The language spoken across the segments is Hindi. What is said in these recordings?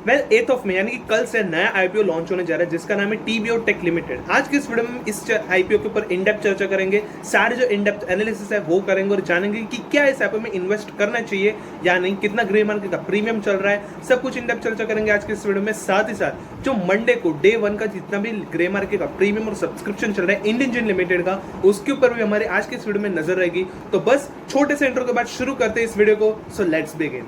वेल 8 ऑफ मई यानी कि कल से नया आईपीओ लॉन्च होने जा रहा है जिसका नाम है टीबीओ टेक लिमिटेड। आज की इस वीडियो में इस आईपीओ के ऊपर इन डेप्थ चर्चा करेंगे, सारे जो इन डेप्थ एनालिसिस है वो करेंगे और जानेंगे कि क्या इस आईपीओ में इन्वेस्ट करना चाहिए या नहीं, कितना ग्रे मार्केट का प्रीमियम चल रहा है, सब कुछ इन डेप्थ चर्चा करेंगे आज की इस वीडियो में। साथ ही साथ जो मंडे को डे 1 का जितना भी ग्रे मार्केट का प्रीमियम और सब्सक्रिप्शन चल रहा है इंडियन जिन लिमिटेड का, उसके ऊपर भी हमारे आज की इस वीडियो में नजर रहेगी। तो बस छोटे से इंट्रो के बाद शुरू करते हैं इस वीडियो को। So let's begin.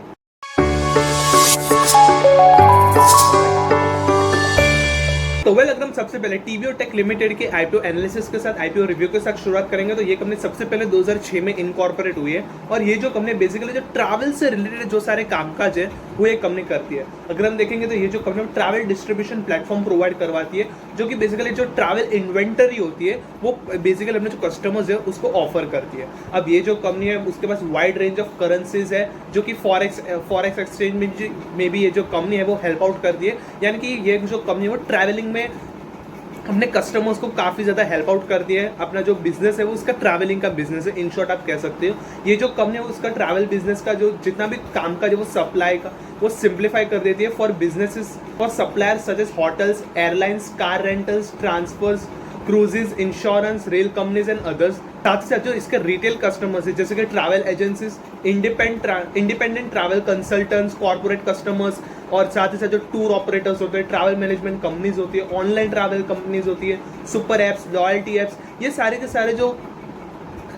तो वेल अगर हम सबसे पहले टीबीओ टेक लिमिटेड के आईपीओ एनालिसिस के साथ, आईपीओ रिव्यू के साथ शुरुआत करेंगे तो ये कंपनी सबसे पहले 2006 में इनकॉर्पोरेट हुई है और ये जो कंपनी बेसिकली जो ट्रैवल से रिलेटेड जो सारे कामकाज है वो ये कंपनी करती है। अगर हम देखेंगे तो ये जो company travel distribution platform provide करवाती है, जो कि बेसिकली जो ट्रैवल इन्वेंटरी होती है वो बेसिकली अपने जो कस्टमर्स है उसको ऑफर करती है। अब ये जो कंपनी है उसके पास वाइड रेंज ऑफ करेंसीज है जो कि फॉरेक्स एक्सचेंज में भी ये जो कंपनी है वो हेल्प आउट करती है, यानी कि ये जो कंपनी है वो ट्रैवलिंग में अपने कस्टमर्स को काफ़ी ज़्यादा हेल्प आउट करती है। अपना जो बिजनेस है वो उसका ट्रैवलिंग का बिजनेस है, इन शॉर्ट आप कह सकते हो। ये जो कंपनी है उसका ट्रैवल बिजनेस का जो जितना भी काम का जो वो सप्लाई का वो सिंप्लीफाई कर देती है for businesses for supplier such as hotels, airlines, car rentals, transfers, cruises, insurance, rail companies and others. साथ ही साथ जो इसके रिटेल कस्टमर्स है जैसे कि travel agencies, independent travel consultants, corporate customers और साथ ही साथ जो टूर ऑपरेटर्स होते हैं, ट्रैवल मैनेजमेंट कंपनीज होती है, ऑनलाइन ट्रैवल कंपनीज होती है, सुपर एप्स, लॉयल्टी एप्स, ये सारे के सारे जो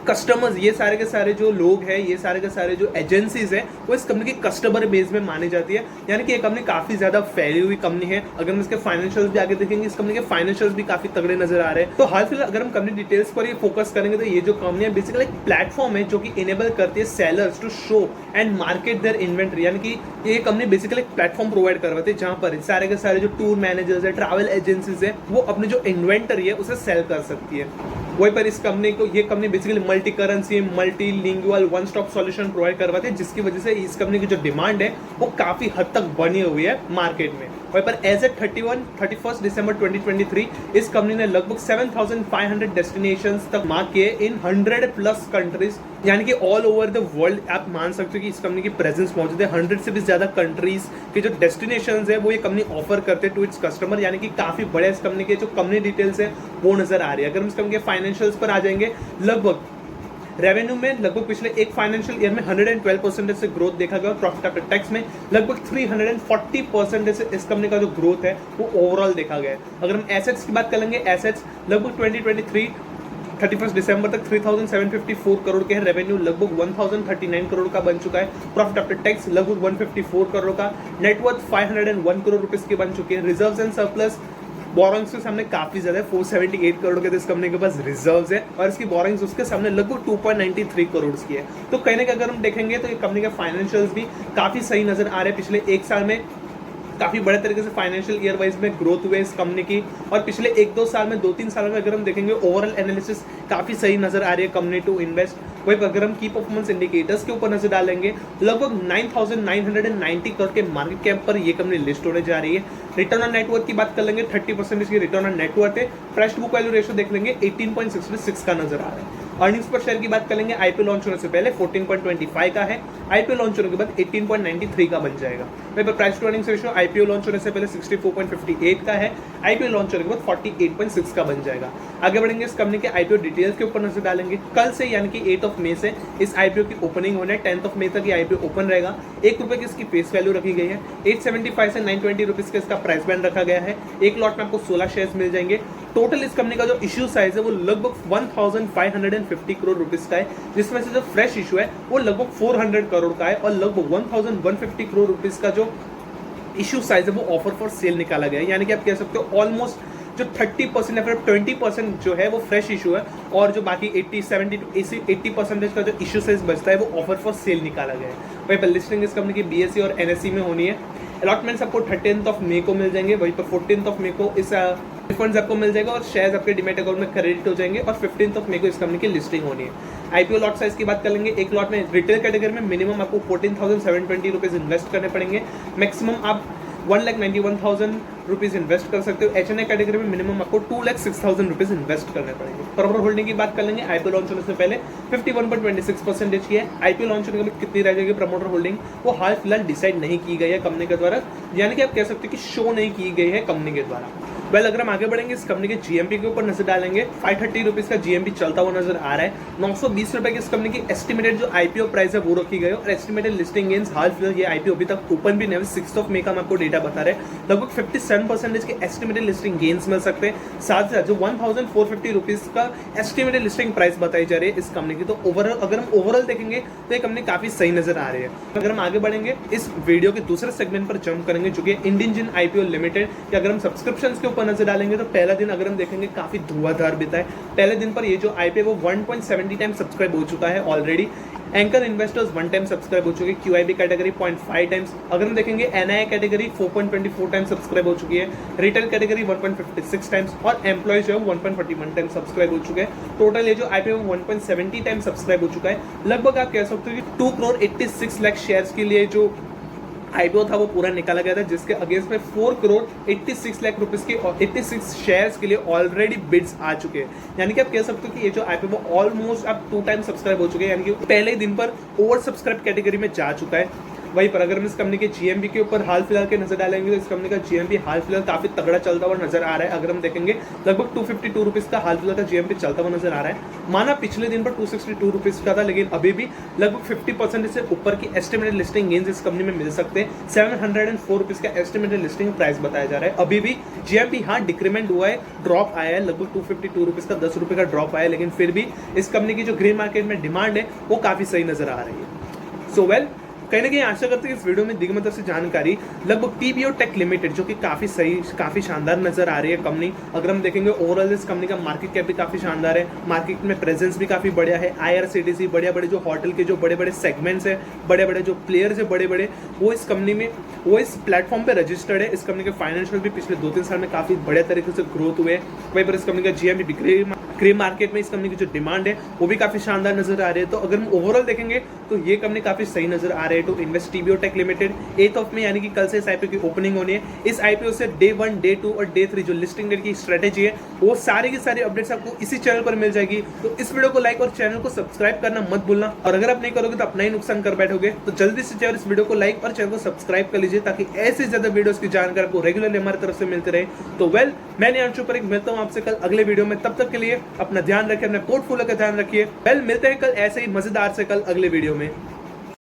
कस्टमर्स, ये सारे के सारे जो लोग हैं, ये सारे के सारे जो एजेंसीज हैं वो इस कंपनी की कस्टमर बेस में मानी जाती है। यानी कि ये कंपनी काफी ज्यादा फैली हुई कंपनी है। अगर हम इसके फाइनेंशियल्स भी आगे देखेंगे, इस कंपनी के फाइनेंशियल्स भी काफी तगड़े नजर आ रहे हैं। तो हाल फिलहाल अगर हम कंपनी डिटेल्स पर ये फोकस करेंगे तो ये जो कंपनी है बेसिकली एक प्लेटफॉर्म है जो कि इनेबल करती है sellers to show and market their inventory. यानी कि ये कंपनी बेसिकली एक प्लेटफॉर्म प्रोवाइड करवाती है जहां पर सारे के सारे जो टूर मैनेजर्स है, ट्रैवल एजेंसीज है, वो अपने जो इन्वेंटरी है उसे सेल कर सकती है। वहीं पर इस कंपनी को ये कंपनी basically multi currency, multi lingual one stop solution provide करवाते हैं, जिसकी वजह से इस कंपनी की जो डिमांड है वो काफी हद तक बनी हुई है मार्केट में। वहीं पर एज ए 31 दिसंबर 2023 इस कंपनी ने लगभग 7,500 डेस्टिनेशंस तक मार्क किए इन 100+ कंट्रीज, यानी कि ऑल ओवर द वर्ल्ड आप मान सकते हो कि इस कंपनी की प्रेजेंस मौजूद है। 100 से भी ज्यादा कंट्रीज के जो डेस्टिनेशंस है वो ये कंपनी ऑफर करते हैं टू इट्स कस्टमर, यानी कि काफी बड़े इस कंपनी के जो कंपनी डिटेल्स है वो नजर आ रही है। अगर हम इस कंपनी के फाइनेंशियल्स पर आ जाएंगे, लगभग रेवेन्यू में लगभग पिछले एक फाइनेंशियल ईयर में 112% से ग्रोथ देखा गया और प्रॉफिट आफ्टर टैक्स में लगभग 340% से इस कंपनी का जो ग्रोथ है वो ओवरऑल देखा गया है। अगर हम एसेट्स की बात करेंगे, एसेट्स लगभग 2023 31 दिसंबर तक 3,754 करोड़ के हैं, रेवेन्यू लगभग 1,039 करोड़ का बन चुका है, प्रॉफिट आफ्टर टैक्स लगभग 154 करोड़ का, नेटवर्थ 501 करोड़ रुपीस की बन चुकी है, रिजर्व्स एंड सरप्लस बोरोइंग्स के सामने काफी ज्यादा है, 478 करोड़ के इस कंपनी के पास रिजर्व्स है और इसकी बोरोइंग्स उसके सामने लगभग 2.93 करोड़ की है। तो कहीं ना कहीं अगर हम देखेंगे तो ये कंपनी के फाइनेंशियल्स भी काफी सही नजर आ रहे हैं। पिछले एक साल में काफी बड़े तरीके से फाइनेंशियल ईयर वाइज में ग्रोथ हुए इस कंपनी की और पिछले 1-2 साल में 2-3 साल में अगर हम देखेंगे ओवरऑल एनालिसिस काफी सही नजर आ रही है कंपनी टू इन्वेस्ट। वही अगर हम की परफॉर्मेंस इंडिकेटर्स के ऊपर नजर डालेंगे, लगभग 9,990 करोड़ के मार्केट कैप पर ये कंपनी लिस्ट होने जा रही है। रिटर्न ऑन नेटवर्थ की बात कर लेंगे, 30% इसकी रिटर्न ऑन नेटवर्थ है। Price to book value ratio देख लेंगे 18.66 का नजर आ रहा है। अर्निंग्स पर शेयर की बात करेंगे, आईपीओ लॉन्च होने से पहले 14.25 का है, आईपीओ लॉन्च होने के बाद 18.93 का बन जाएगा। वहीं पर price to earnings ratio IPO launch होने से पहले 64.58 का है, आईपीओ लॉन्च होने के बाद 48.6 का बन जाएगा। आगे बढ़ेंगे, इस कंपनी के आईपीओ डिटेल्स के ऊपर नजर डालेंगे। कल से यानी कि 8 ऑफ मई से इस आईपीओ की ओपनिंग होने, 10 ऑफ मई तक ये आईपीओ ओपन रहेगा। ₹1 की इसकी फेस वैल्यू रखी गई है, 875 से 920 रुपीज का इसका प्राइस बैंड रखा गया है। एक लॉट में आपको 16 शेयर्स मिल जाएंगे। टोटल इस कंपनी का जो इश्यू साइज है वो लगभग 1,550 करोड़ रुपीस का है, जिसमें से जो फ्रेश इशू है वो लगभग 400 करोड़ का है और लगभग 1,150 करोड़ रुपीस का जो इश्यू साइज है वो ऑफर फॉर सेल निकाला गया है। यानी कि आप कह सकते हो ऑलमोस्ट जो 30% या फिर 20% जो है वो फ्रेश इशू है और जो बाकी 80% का जो इशू साइज बचता है वो ऑफर फॉर सेल निकाला गया है। वहीं पर लिस्टिंग इस कंपनी की बीएसई और एनएसई में होनी है। अलॉटमेंट्स आपको 13 ऑफ मई को मिल जाएंगे, वहीं पर 14 ऑफ मई को इस रिफंड्स आपको मिल जाएगा और शेयर्स आपके डीमैट अकाउंट में क्रेडिट हो जाएंगे और 15 ऑफ मई को इस कंपनी की लिस्टिंग होनी है। आईपीओ लॉट साइज की बात कर लेंगे, एक लॉट में रिटेल कैटेगरी में मिनिमम आपको 14,720 रुपीज इन्वेस्ट करने पड़ेंगे, मैक्सिमम आप 1,91,000 रुपीज इन्वेस्ट कर सकते हो। HNI कैटेगरी में मिनिमम आपको 2,06,000 रुपीज इन्वेस्ट करने पड़ेंगे। प्रॉपर होल्डिंग की बात कर लेंगे। IPO लॉन्च होने से पहले 51.26% की है। IPO लॉन्च होने के बाद कितनी रह जाएगी प्रमोटर होल्डिंग, वो हाल फिलहाल डिसाइड नहीं की गई है कंपनी के द्वारा, यानी कि आप कह सकते हो कि शो नहीं की गई है कंपनी के द्वारा। वेल अगर हम आगे बढ़ेंगे, इस कंपनी के GMP के ऊपर नजर डालेंगे। 530 रुपीज का GMP चलता हुआ नजर आ रहा है। 920 रुपए की इस कंपनी की एस्टिमेटेड जो IPO प्राइस है वो रखी गई और एस्टिमेटेड लिस्टिंग गेन्स हाल फिलहाल ये IPO अभी तक ओपन भी नहीं है। 6 मई का हम आपको डेटा बता रहे हैं। लगभग 57% के एस्टिमेटेड लिस्टिंग गेन्स मिल सकते हैं। साथ ही जो 1450 रुपीज का एस्टिमेटेड लिस्टिंग प्राइस बताई जा रही है इस कंपनी की, तो ओवरऑल अगर हम ओवरऑल देखेंगे तो ये कंपनी काफी सही नजर आ रही है। अगर हम आगे बढ़ेंगे, इस वीडियो के दूसरे सेगमेंट पर जंप करेंगे जो कि इंडियन जिन IPO लिमिटेड, या अगर हम सब्सक्रिप्शन के ऊपर नजर डालेंगे तो पहला दिन अगर हम देखेंगे काफी धुआंधार बीता है। पहले दिन पर ये जो IPO वो 1.70 टाइम सब्सक्राइब हो चुका है already. Anchor investors 1 time subscribe हो चुके हैं। QIB category 0.5 times. अगर हम देखेंगे NII कैटेगरी 4.24 टाइम सब्सक्राइब हो चुकी है। रिटेल कैटेगरी 1.56 टाइम्स और एम्प्लॉय जो है 1.41 टाइम सब्सक्राइब हो चुके हैं। टोटल ये जो IPO 1.70 टाइम सब्सक्राइब हो चुका है। लगभग आप कह सकते हो कि 2 करोड़ 86 लाख शेयर्स के लिए जो IPO था वो पूरा निकाला गया था, जिसके अगेंस्ट में 4 करोड़ 86 लाख रुपीस के 86 शेयर्स के लिए ऑलरेडी बिड्स आ चुके हैं। यानी कि आप कह सकते हो कि ये जो IPO वो ऑलमोस्ट अब 2 टाइम सब्सक्राइब हो चुके हैं, यानी कि पहले दिन पर ओवर सब्सक्राइब कैटेगरी में जा चुका है। वहीं पर अगर हम इस कंपनी के GMP के ऊपर हाल फिलहाल के नजर डालेंगे तो इस कंपनी का GMP हाल फिलहाल काफी तगड़ा चलता हुआ नजर आ रहा है। अगर हम देखेंगे लगभग 252 रुपीज का हाल फिलहाल का GMP चलता हुआ नजर आ रहा है। माना पिछले दिन पर 262 रुपीज का था, लेकिन अभी भी लगभग 50% से ऊपर की एस्टिमेटेड लिस्टिंग गेन्स इस कंपनी में मिल सकते हैं। 704 रुपीज का एस्टिमेटेड लिस्टिंग प्राइस बताया जा रहा है। अभी भी GMP हाँ डिक्रीमेंट हुआ है, ड्रॉप आया है, लगभग 252 रुपीज का 10 रुपए का ड्रॉप आया है, लेकिन फिर भी इस कंपनी की जो ग्रे मार्केट में डिमांड है वो काफी सही नजर आ रही है। सो वेल कहीं ना कहीं आशा करते हैं इस वीडियो में दी गई से जानकारी लगभग TBO टेक लिमिटेड जो कि काफी सही काफी शानदार नजर आ रही है कंपनी। अगर हम देखेंगे ओवरऑल इस कंपनी का मार्केट कैप भी काफी शानदार है, मार्केट में प्रेजेंस भी काफी बढ़िया है। IRCTC बड़े बड़े जो होटल के जो बड़े बड़े सेगमेंट्स है, बड़े बड़े जो प्लेयर्स है बड़े बड़े, वो इस कंपनी में वो इस प्लेटफॉर्म पे रजिस्टर्ड है। इस कंपनी के फाइनेंशियल भी पिछले 2-3 साल में काफी बढ़िया तरीके से ग्रोथ हुए। वहीं पर इस कंपनी का GMP बिक्री ग्रे मार्केट में इस कंपनी की जो डिमांड है वो भी काफी शानदार नजर आ रही है। तो अगर हम ओवरऑल देखेंगे तो ये कंपनी काफी सही नजर आ रही है। To invest TBO tech limited 8 मई यानी कि कल से इस IPO की ओपनिंग होनी है। इस IPO से डे 1, डे 2 और डे 3 जो लिस्टिंग डेट की स्ट्रेटेजी है वो सारी की सारी अपडेट्स आपको इसी चैनल पर मिल जाएगी। तो इस वीडियो को लाइक और चैनल को सब्सक्राइब करना मत भूलना, और अगर आप नहीं करोगे तो अपना ही नुकसान कर बैठोगे। तो जल्दी से इस वीडियो को लाइक और चैनल को सब्सक्राइब कर लीजिए ताकि ऐसे ज्यादा वीडियोस की जानकारी आपको रेगुलरली हमारी तरफ से मिलते रहे। तो वेल मैंने अंशु परीख मिलता हूँ आपसे कल अगले वीडियो में। तब तक के लिए अपना ध्यान रखिए, अपने पोर्टफोलियो का ध्यान रखिए। वेल मिलते हैं कल ऐसे ही मजेदार से कल अगले वीडियो में।